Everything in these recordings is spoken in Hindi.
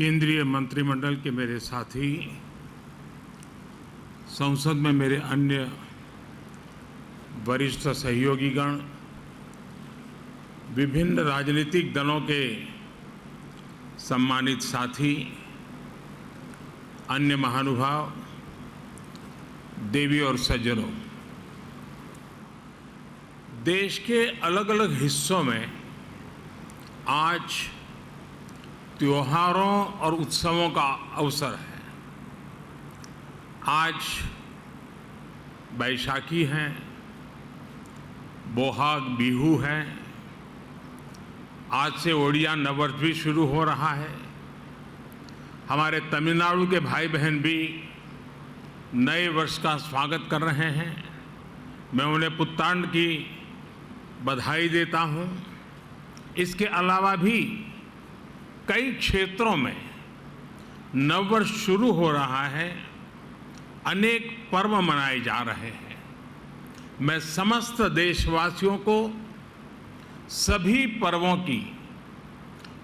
केंद्रीय मंत्रिमंडल के मेरे साथी, संसद में मेरे अन्य वरिष्ठ सहयोगीगण, विभिन्न राजनीतिक दलों के सम्मानित साथी, अन्य महानुभाव, देवी और सज्जनों, देश के अलग अलग हिस्सों में आज त्योहारों और उत्सवों का अवसर है। आज बैसाखी है, बोहाग बिहू है, आज से ओडिया नववर्ष भी शुरू हो रहा है। हमारे तमिलनाडु के भाई बहन भी नए वर्ष का स्वागत कर रहे हैं। मैं उन्हें पुत्तांड की बधाई देता हूं। इसके अलावा भी कई क्षेत्रों में नववर्ष शुरू हो रहा है, अनेक पर्व मनाए जा रहे हैं। मैं समस्त देशवासियों को सभी पर्वों की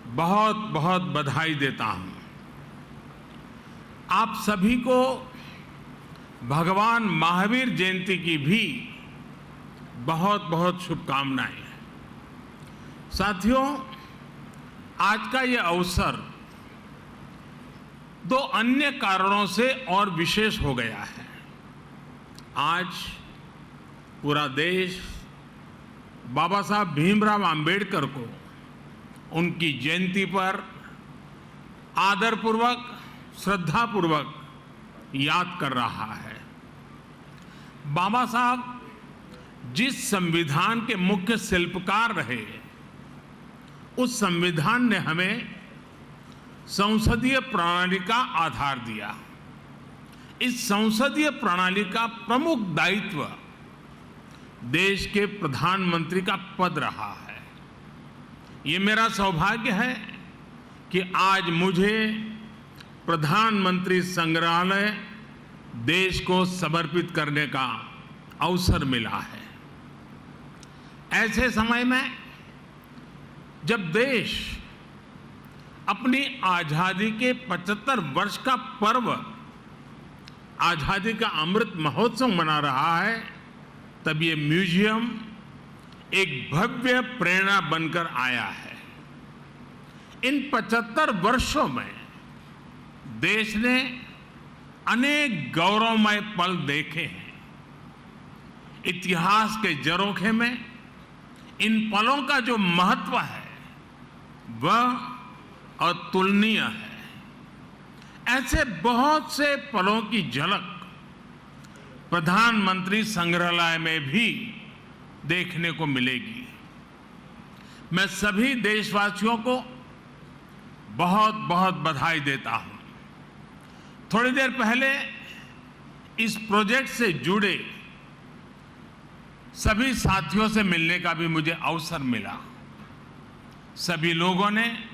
बहुत बहुत बधाई देता हूं। आप सभी को भगवान महावीर जयंती की भी बहुत बहुत शुभकामनाएं। साथियों, आज का ये अवसर दो अन्य कारणों से और विशेष हो गया है। आज पूरा देश बाबा साहब भीमराव अंबेडकर को उनकी जयंती पर आदरपूर्वक, श्रद्धापूर्वक याद कर रहा है। बाबा साहब जिस संविधान के मुख्य शिल्पकार रहे, उस संविधान ने हमें संसदीय प्रणाली का आधार दिया। इस संसदीय प्रणाली का प्रमुख दायित्व देश के प्रधानमंत्री का पद रहा है। ये मेरा सौभाग्य है कि आज मुझे प्रधानमंत्री संग्रहालय देश को समर्पित करने का अवसर मिला है। ऐसे समय में जब देश अपनी आजादी के 75 वर्ष का पर्व, आजादी का अमृत महोत्सव मना रहा है, तब ये म्यूजियम एक भव्य प्रेरणा बनकर आया है। इन 75 वर्षों में देश ने अनेक गौरवमय पल देखे हैं। इतिहास के झरोखे में इन पलों का जो महत्व है वह अतुलनीय है। ऐसे बहुत से पलों की झलक प्रधानमंत्री संग्रहालय में भी देखने को मिलेगी। मैं सभी देशवासियों को बहुत बहुत बधाई देता हूं। थोड़ी देर पहले इस प्रोजेक्ट से जुड़े सभी साथियों से मिलने का भी मुझे अवसर मिला। सभी लोगों ने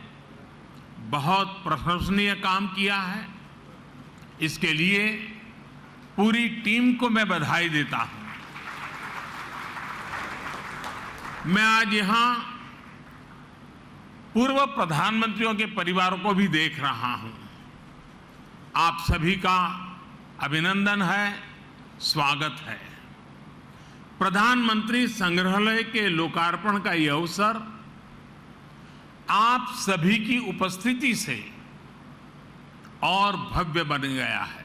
बहुत प्रशंसनीय काम किया है। इसके लिए पूरी टीम को मैं बधाई देता हूं। मैं आज यहां पूर्व प्रधानमंत्रियों के परिवारों को भी देख रहा हूं। आप सभी का अभिनंदन है, स्वागत है। प्रधानमंत्री संग्रहालय के लोकार्पण का यह अवसर आप सभी की उपस्थिति से और भव्य बन गया है।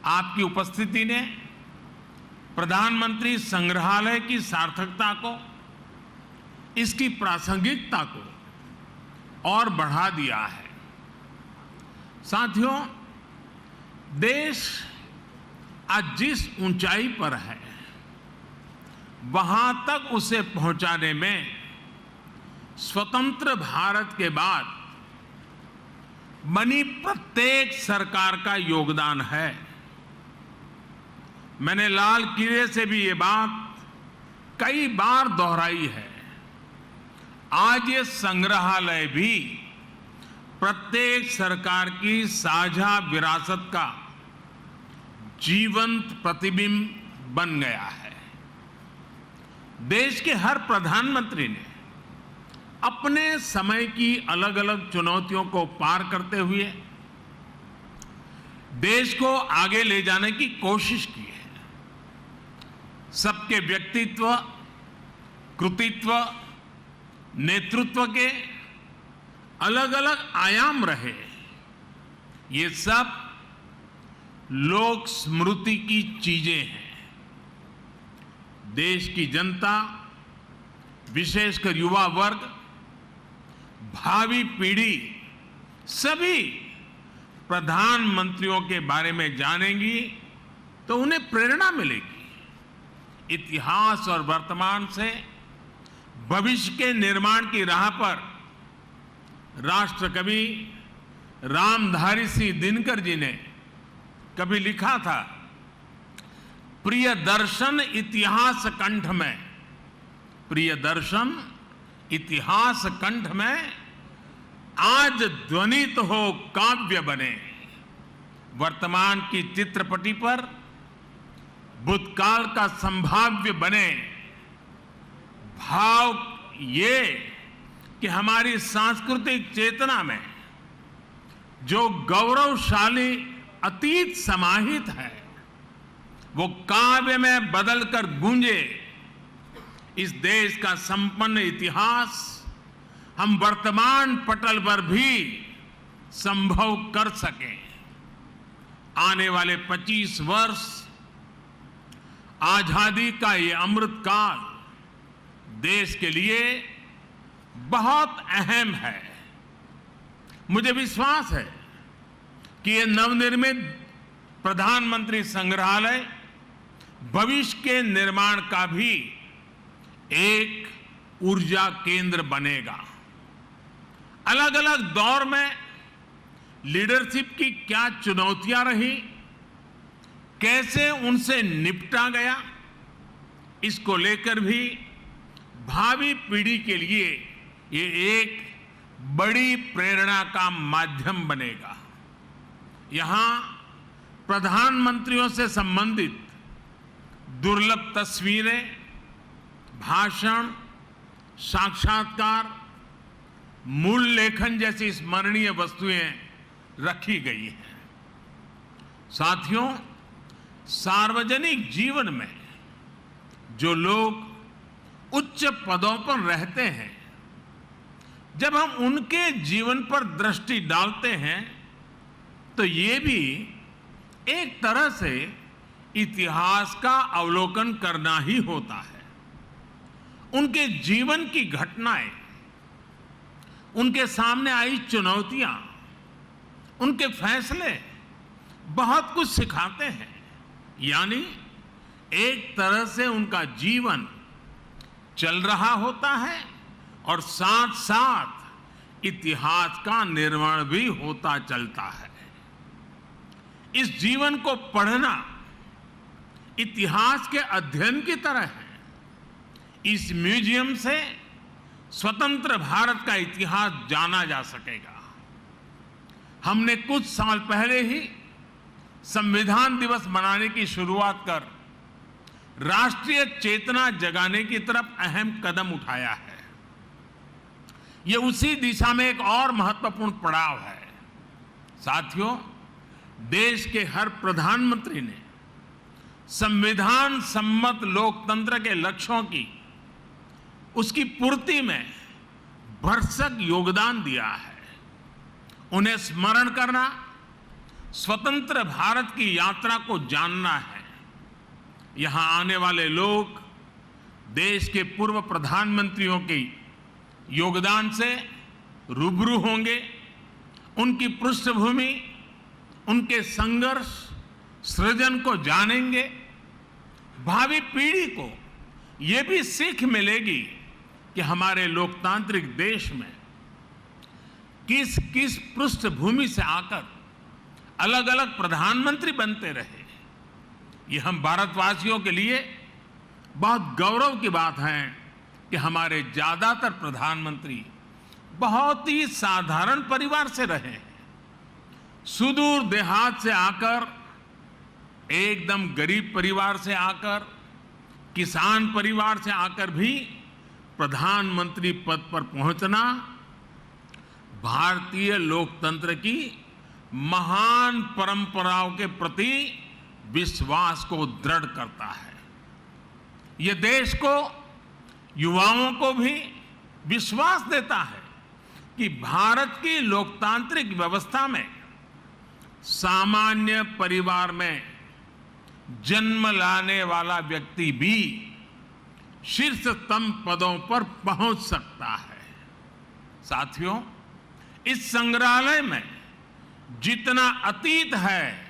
आपकी उपस्थिति ने प्रधानमंत्री संग्रहालय की सार्थकता को, इसकी प्रासंगिकता को और बढ़ा दिया है। साथियों, देश आज जिस ऊंचाई पर है, वहां तक उसे पहुंचाने में स्वतंत्र भारत के बाद बनी प्रत्येक सरकार का योगदान है। मैंने लाल किले से भी ये बात कई बार दोहराई है। आज ये संग्रहालय भी प्रत्येक सरकार की साझा विरासत का जीवंत प्रतिबिंब बन गया है। देश के हर प्रधानमंत्री ने अपने समय की अलग अलग चुनौतियों को पार करते हुए देश को आगे ले जाने की कोशिश की है। सबके व्यक्तित्व, कृतित्व, नेतृत्व के अलग अलग आयाम रहे। ये सब लोक स्मृति की चीजें हैं। देश की जनता, विशेषकर युवा वर्ग, भावी पीढ़ी सभी प्रधानमंत्रियों के बारे में जानेंगी तो उन्हें प्रेरणा मिलेगी। इतिहास और वर्तमान से भविष्य के निर्माण की राह पर राष्ट्रकवि रामधारी सिंह दिनकर जी ने कभी लिखा था, प्रिय दर्शन इतिहास कंठ में, प्रिय दर्शन इतिहास कंठ में, आज ध्वनित हो काव्य बने। वर्तमान की चित्रपटी पर भूतकाल का संभाव्य बने। भाव ये कि हमारी सांस्कृतिक चेतना में जो गौरवशाली अतीत समाहित है वो काव्य में बदलकर गूंजे। इस देश का संपन्न इतिहास हम वर्तमान पटल पर भी संभव कर सकें। आने वाले 25 वर्ष आजादी का ये अमृत काल देश के लिए बहुत अहम है। मुझे विश्वास है कि ये नवनिर्मित प्रधानमंत्री संग्रहालय भविष्य के निर्माण का भी एक ऊर्जा केंद्र बनेगा। अलग अलग दौर में लीडरशिप की क्या चुनौतियां रही, कैसे उनसे निपटा गया, इसको लेकर भी भावी पीढ़ी के लिए ये एक बड़ी प्रेरणा का माध्यम बनेगा। यहां प्रधानमंत्रियों से संबंधित दुर्लभ तस्वीरें, भाषण, साक्षात्कार, मूल लेखन जैसी स्मरणीय वस्तुएं रखी गई हैं। साथियों, सार्वजनिक जीवन में जो लोग उच्च पदों पर रहते हैं, जब हम उनके जीवन पर दृष्टि डालते हैं तो ये भी एक तरह से इतिहास का अवलोकन करना ही होता है। उनके जीवन की घटनाएं, उनके सामने आई चुनौतियां, उनके फैसले बहुत कुछ सिखाते हैं। यानी एक तरह से उनका जीवन चल रहा होता है और साथ साथ इतिहास का निर्माण भी होता चलता है। इस जीवन को पढ़ना इतिहास के अध्ययन की तरह है। इस म्यूजियम से स्वतंत्र भारत का इतिहास जाना जा सकेगा। हमने कुछ साल पहले ही संविधान दिवस मनाने की शुरुआत कर राष्ट्रीय चेतना जगाने की तरफ अहम कदम उठाया है। ये उसी दिशा में एक और महत्वपूर्ण पड़ाव है। साथियों, देश के हर प्रधानमंत्री ने संविधान सम्मत लोकतंत्र के लक्ष्यों की, उसकी पूर्ति में भरसक योगदान दिया है। उन्हें स्मरण करना, स्वतंत्र भारत की यात्रा को जानना है। यहां आने वाले लोग देश के पूर्व प्रधानमंत्रियों के योगदान से रूबरू होंगे। उनकी पृष्ठभूमि, उनके संघर्ष, सृजन को जानेंगे। भावी पीढ़ी को यह भी सीख मिलेगी कि हमारे लोकतांत्रिक देश में किस किस पृष्ठभूमि से आकर अलग अलग प्रधानमंत्री बनते रहे। ये हम भारतवासियों के लिए बहुत गौरव की बात है कि हमारे ज्यादातर प्रधानमंत्री बहुत ही साधारण परिवार से रहे हैं। सुदूर देहात से आकर, एकदम गरीब परिवार से आकर, किसान परिवार से आकर भी प्रधानमंत्री पद पर पहुंचना भारतीय लोकतंत्र की महान परंपराओं के प्रति विश्वास को दृढ़ करता है। ये देश को, युवाओं को भी विश्वास देता है कि भारत की लोकतांत्रिक व्यवस्था में सामान्य परिवार में जन्म लाने वाला व्यक्ति भी शीर्षतम पदों पर पहुंच सकता है। साथियों, इस संग्रहालय में जितना अतीत है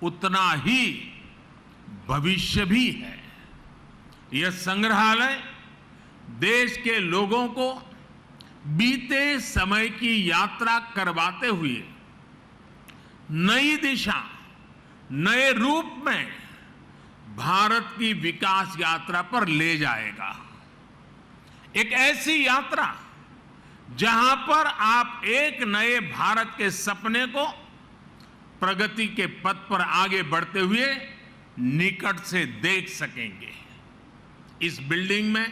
उतना ही भविष्य भी है। यह संग्रहालय देश के लोगों को बीते समय की यात्रा करवाते हुए नई दिशा, नए रूप में भारत की विकास यात्रा पर ले जाएगा। एक ऐसी यात्रा जहां पर आप एक नए भारत के सपने को प्रगति के पथ पर आगे बढ़ते हुए निकट से देख सकेंगे। इस बिल्डिंग में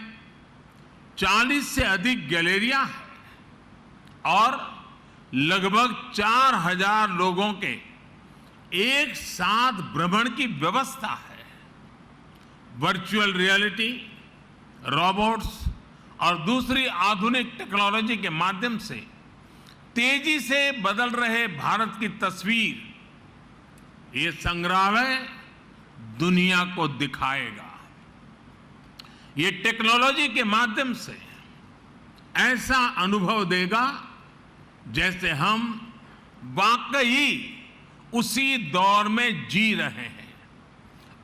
40 से अधिक गैलरियां हैं और लगभग 4000 लोगों के एक साथ भ्रमण की व्यवस्था है। वर्चुअल रियलिटी, रोबोट्स और दूसरी आधुनिक टेक्नोलॉजी के माध्यम से तेजी से बदल रहे भारत की तस्वीर ये संग्रहालय दुनिया को दिखाएगा। ये टेक्नोलॉजी के माध्यम से ऐसा अनुभव देगा जैसे हम वाकई उसी दौर में जी रहे हैं।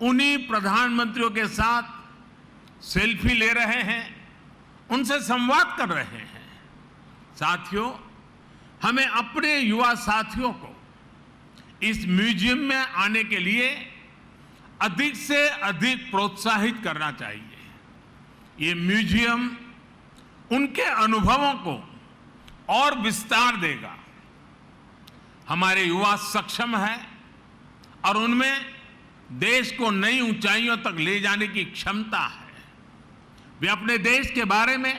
उन्हीं प्रधानमंत्रियों के साथ सेल्फी ले रहे हैं, उनसे संवाद कर रहे हैं। साथियों, हमें अपने युवा साथियों को इस म्यूजियम में आने के लिए अधिक से अधिक प्रोत्साहित करना चाहिए। ये म्यूजियम उनके अनुभवों को और विस्तार देगा। हमारे युवा सक्षम है और उनमें देश को नई ऊंचाइयों तक ले जाने की क्षमता है। वे अपने देश के बारे में,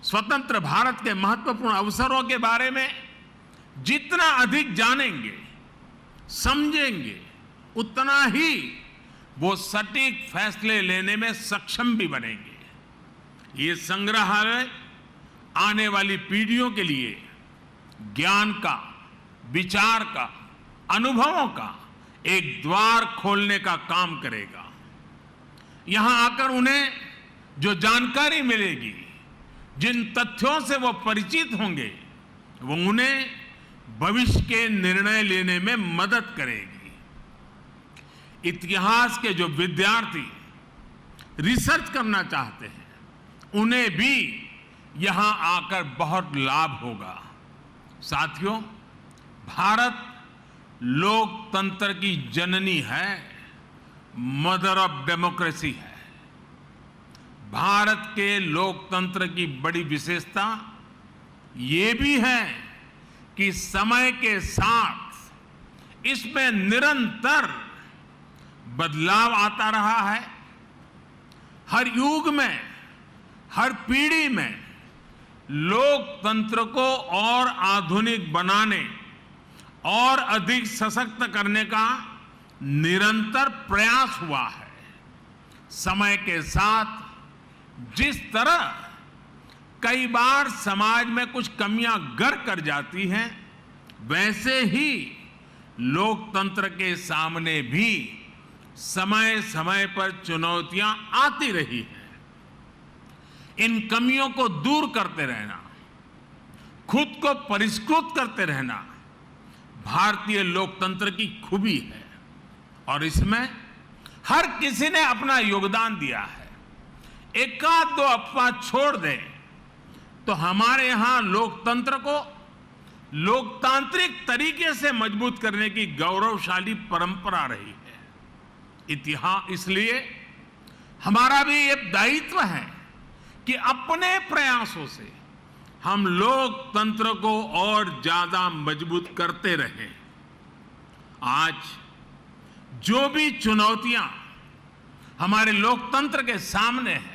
स्वतंत्र भारत के महत्वपूर्ण अवसरों के बारे में जितना अधिक जानेंगे, समझेंगे, उतना ही वो सटीक फैसले लेने में सक्षम भी बनेंगे। ये संग्रहालय आने वाली पीढ़ियों के लिए ज्ञान का, विचार का, अनुभवों का एक द्वार खोलने का काम करेगा। यहां आकर उन्हें जो जानकारी मिलेगी, जिन तथ्यों से वो परिचित होंगे, वो उन्हें भविष्य के निर्णय लेने में मदद करेगी। इतिहास के जो विद्यार्थी रिसर्च करना चाहते हैं, उन्हें भी यहां आकर बहुत लाभ होगा। साथियों, भारत लोकतंत्र की जननी है, मदर ऑफ डेमोक्रेसी है। भारत के लोकतंत्र की बड़ी विशेषता ये भी है कि समय के साथ इसमें निरंतर बदलाव आता रहा है। हर युग में, हर पीढ़ी में लोकतंत्र को और आधुनिक बनाने और अधिक सशक्त करने का निरंतर प्रयास हुआ है। समय के साथ जिस तरह कई बार समाज में कुछ कमियां घर कर जाती हैं, वैसे ही लोकतंत्र के सामने भी समय समय पर चुनौतियां आती रही हैं। इन कमियों को दूर करते रहना, खुद को परिष्कृत करते रहना भारतीय लोकतंत्र की खूबी है और इसमें हर किसी ने अपना योगदान दिया है। एकाध दो अफवाह छोड़ दें तो हमारे यहां लोकतंत्र को लोकतांत्रिक तरीके से मजबूत करने की गौरवशाली परंपरा रही है। इतिहास, इसलिए हमारा भी ये दायित्व है कि अपने प्रयासों से हम लोकतंत्र को और ज्यादा मजबूत करते रहें। आज जो भी चुनौतियां हमारे लोकतंत्र के सामने हैं,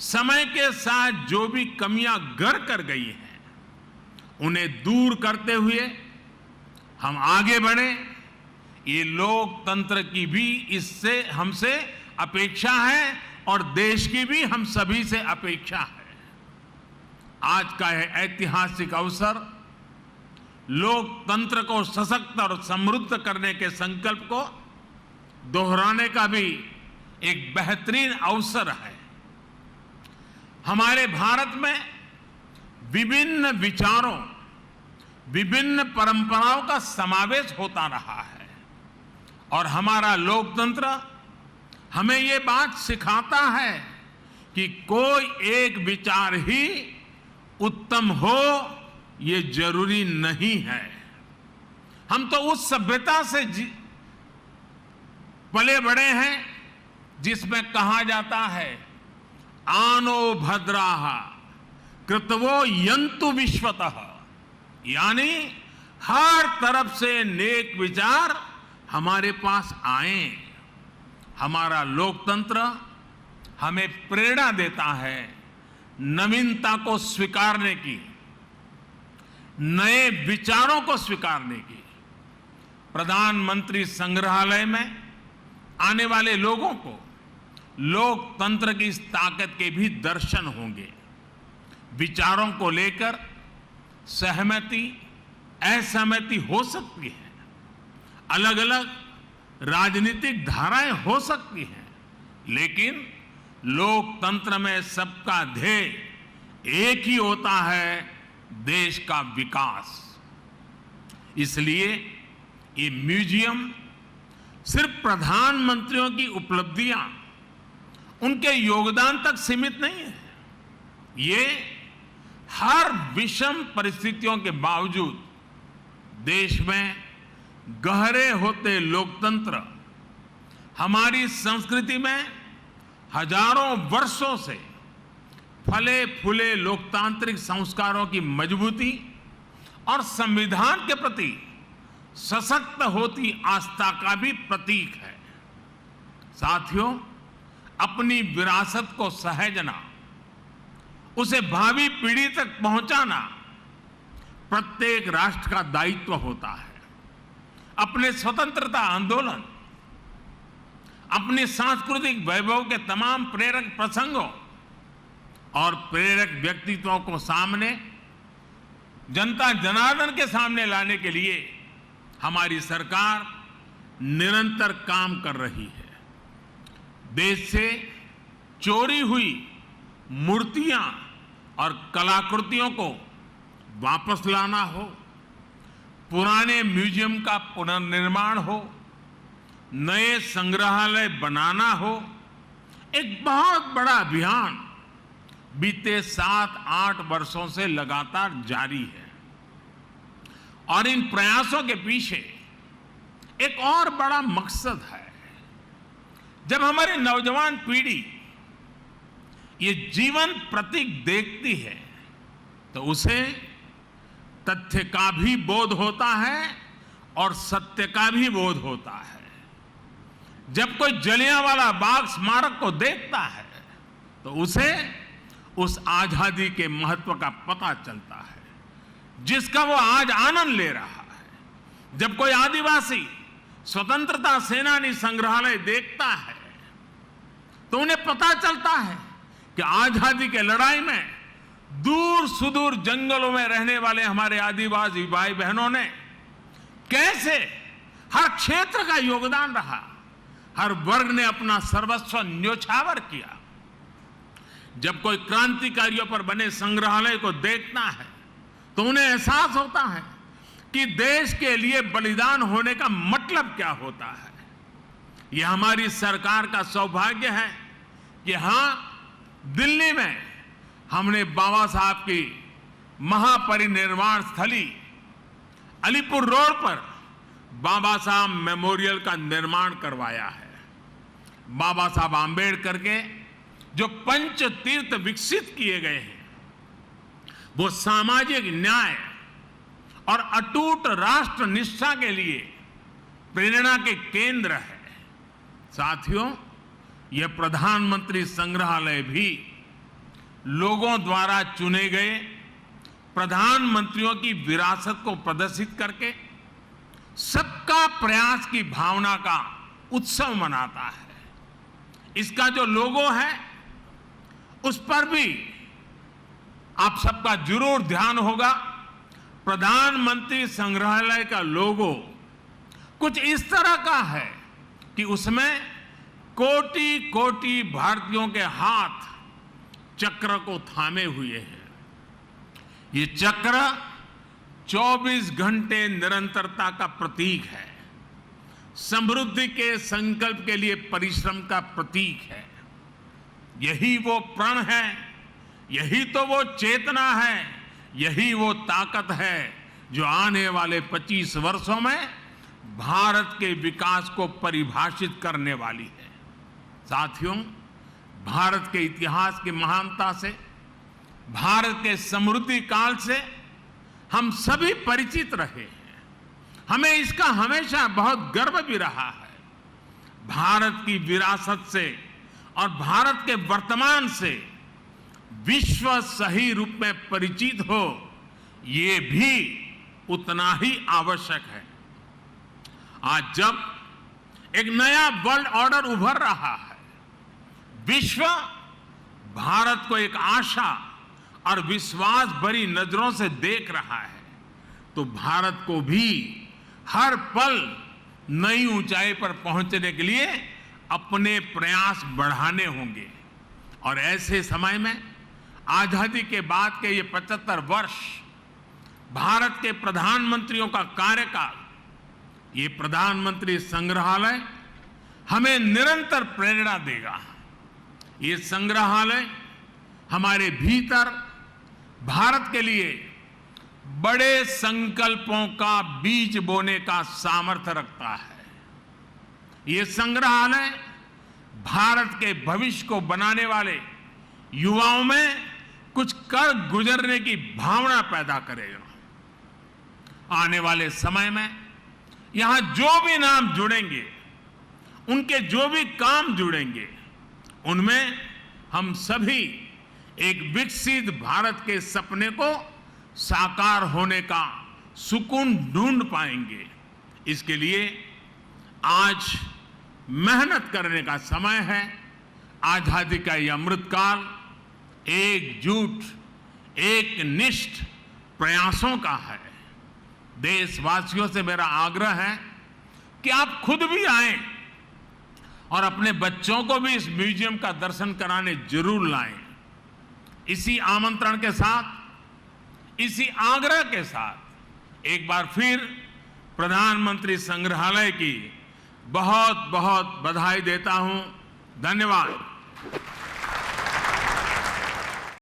समय के साथ जो भी कमियां घर कर गई हैं, उन्हें दूर करते हुए हम आगे बढ़े। ये लोकतंत्र की भी इससे हमसे अपेक्षा है और देश की भी हम सभी से अपेक्षा है। आज का यह ऐतिहासिक अवसर लोकतंत्र को सशक्त और समृद्ध करने के संकल्प को दोहराने का भी एक बेहतरीन अवसर है। हमारे भारत में विभिन्न विचारों, विभिन्न परंपराओं का समावेश होता रहा है और हमारा लोकतंत्र हमें ये बात सिखाता है कि कोई एक विचार ही उत्तम हो ये जरूरी नहीं है। हम तो उस सभ्यता से पले बड़े हैं जिसमें कहा जाता है आनो भद्राः कृतवो यन्तु विश्वतः, यानी हर तरफ से नेक विचार हमारे पास आए। हमारा लोकतंत्र हमें प्रेरणा देता है नवीनता को स्वीकारने की, नए विचारों को स्वीकारने की। प्रधानमंत्री संग्रहालय में आने वाले लोगों को लोकतंत्र की इस ताकत के भी दर्शन होंगे। विचारों को लेकर सहमति, असहमति हो सकती है, अलग अलग राजनीतिक धाराएं हो सकती हैं, लेकिन लोकतंत्र में सबका ध्येय एक ही होता है, देश का विकास। इसलिए ये म्यूजियम सिर्फ प्रधानमंत्रियों की उपलब्धियां, उनके योगदान तक सीमित नहीं है। ये हर विषम परिस्थितियों के बावजूद देश में गहरे होते लोकतंत्र, हमारी संस्कृति में हजारों वर्षों से फले फूले लोकतांत्रिक संस्कारों की मजबूती और संविधान के प्रति सशक्त होती आस्था का भी प्रतीक है। साथियों, अपनी विरासत को सहेजना, उसे भावी पीढ़ी तक पहुंचाना प्रत्येक राष्ट्र का दायित्व होता है। अपने स्वतंत्रता आंदोलन, अपने सांस्कृतिक वैभव के तमाम प्रेरक प्रसंगों और प्रेरक व्यक्तित्वों को सामने, जनता जनार्दन के सामने लाने के लिए हमारी सरकार निरंतर काम कर रही है। देश से चोरी हुई मूर्तियां और कलाकृतियों को वापस लाना हो, पुराने म्यूजियम का पुनर्निर्माण हो, नए संग्रहालय बनाना हो, एक बहुत बड़ा अभियान बीते 7-8 वर्षों से लगातार जारी है। और इन प्रयासों के पीछे एक और बड़ा मकसद है। जब हमारी नौजवान पीढ़ी ये जीवन प्रतीक देखती है तो उसे तथ्य का भी बोध होता है और सत्य का भी बोध होता है। जब कोई जलियांवाला बाग स्मारक को देखता है तो उसे उस आजादी के महत्व का पता चलता है जिसका वो आज आनंद ले रहा है। जब कोई आदिवासी स्वतंत्रता सेनानी संग्रहालय देखता है तो उन्हें पता चलता है कि आजादी के लड़ाई में दूर सुदूर जंगलों में रहने वाले हमारे आदिवासी भाई बहनों ने कैसे हर क्षेत्र का योगदान रहा, हर वर्ग ने अपना सर्वस्व न्योछावर किया। जब कोई क्रांतिकारियों पर बने संग्रहालय को देखता है तो उन्हें एहसास होता है कि देश के लिए बलिदान होने का मतलब क्या होता है। यह हमारी सरकार का सौभाग्य है कि हां, दिल्ली में हमने बाबा साहब की महापरिनिर्वाण स्थली अलीपुर रोड पर बाबा साहब मेमोरियल का निर्माण करवाया है। बाबा साहब आंबेडकर के जो पंच तीर्थ विकसित किए गए हैं वो सामाजिक न्याय और अटूट राष्ट्र निष्ठा के लिए प्रेरणा के केंद्र है। साथियों, यह प्रधानमंत्री संग्रहालय भी लोगों द्वारा चुने गए प्रधानमंत्रियों की विरासत को प्रदर्शित करके सबका प्रयास की भावना का उत्सव मनाता है। इसका जो लोगो है उस पर भी आप सबका जरूर ध्यान होगा। प्रधानमंत्री संग्रहालय का लोगो कुछ इस तरह का है कि उसमें कोटि कोटि भारतीयों के हाथ चक्र को थामे हुए हैं। ये चक्र 24 घंटे निरंतरता का प्रतीक है, समृद्धि के संकल्प के लिए परिश्रम का प्रतीक है। यही वो प्रण है, यही तो वो चेतना है, यही वो ताकत है जो आने वाले 25 वर्षों में भारत के विकास को परिभाषित करने वाली है। साथियों, भारत के इतिहास की महानता से, भारत के समृद्धि काल से हम सभी परिचित रहे हैं। हमें इसका हमेशा बहुत गर्व भी रहा है। भारत की विरासत से और भारत के वर्तमान से विश्व सही रूप में परिचित हो, ये भी उतना ही आवश्यक है। आज जब एक नया वर्ल्ड ऑर्डर उभर रहा है, विश्व भारत को एक आशा और विश्वास भरी नजरों से देख रहा है, तो भारत को भी हर पल नई ऊंचाई पर पहुंचने के लिए अपने प्रयास बढ़ाने होंगे। और ऐसे समय में आजादी के बाद के ये 75 वर्ष, भारत के प्रधानमंत्रियों का कार्यकाल, ये प्रधानमंत्री संग्रहालय हमें निरंतर प्रेरणा देगा। ये संग्रहालय हमारे भीतर भारत के लिए बड़े संकल्पों का बीज बोने का सामर्थ्य रखता है। ये संग्रहालय भारत के भविष्य को बनाने वाले युवाओं में कुछ कर गुजरने की भावना पैदा करेगा। आने वाले समय में यहां जो भी नाम जुड़ेंगे, उनके जो भी काम जुड़ेंगे, उनमें हम सभी एक विकसित भारत के सपने को साकार होने का सुकून ढूंढ पाएंगे। इसके लिए आज मेहनत करने का समय है। आजादी का यह अमृतकाल एकजुट, एक निष्ठ प्रयासों का है। देशवासियों से मेरा आग्रह है कि आप खुद भी आएं और अपने बच्चों को भी इस म्यूजियम का दर्शन कराने जरूर लाएं। इसी आमंत्रण के साथ, इसी आग्रह के साथ एक बार फिर प्रधानमंत्री संग्रहालय की बहुत बहुत बधाई देता हूं। धन्यवाद।